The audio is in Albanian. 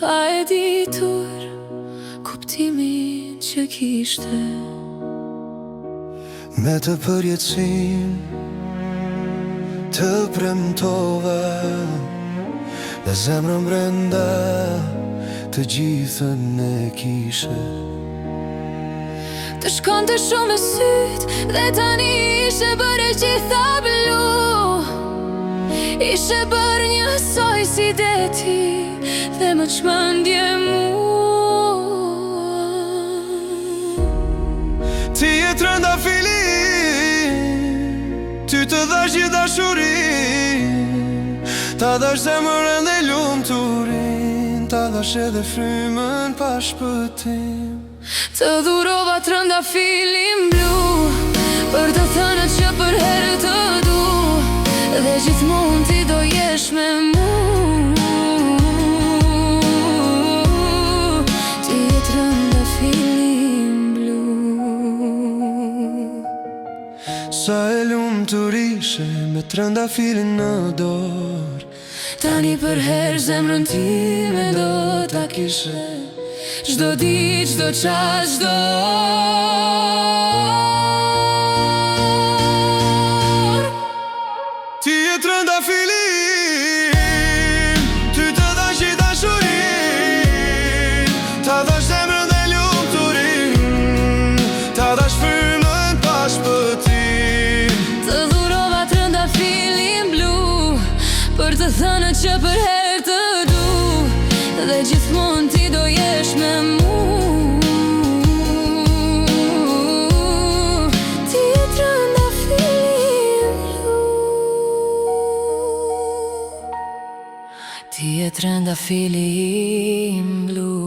pa e ditur kuptimin që kishte. Me të përjetësim të premtova, dhe zemrën brenda të gjithën e kishe. Të shkonte shumë e syt dhe tani ishe bërë e gjitha blu. Ishe bërë njësoj si deti dhe më çmendje mua. Ti je trëndafili, ty të dhash gjithë dashurin, ta dhash zemrën dhe lumturin, ta dhash edhe frymën pa shpëtim. Të dhurova trëndafilin blu, për të thënë që për herë të du, dhe gjithmonë ti do jesh me mu. Ti je trëndafilin blu. Sa e lumtur ishe me trëndafilin në dorë, Tani për herë zemrën time do ta kishe, çdo ditë, çdo çast, çdo orë. ti je trëndafilin, ty të dhash gjithë dashurin, ta dhash zemrën dhe lumturin, ta dhash frymën pa shpëtim. Të dhurova trëndafilin blu, për të thënë që për herë të du, dhe gjithmonë ti do jesh me mu. Ti je trëndafilin blu. Ti je trëndafilin blu.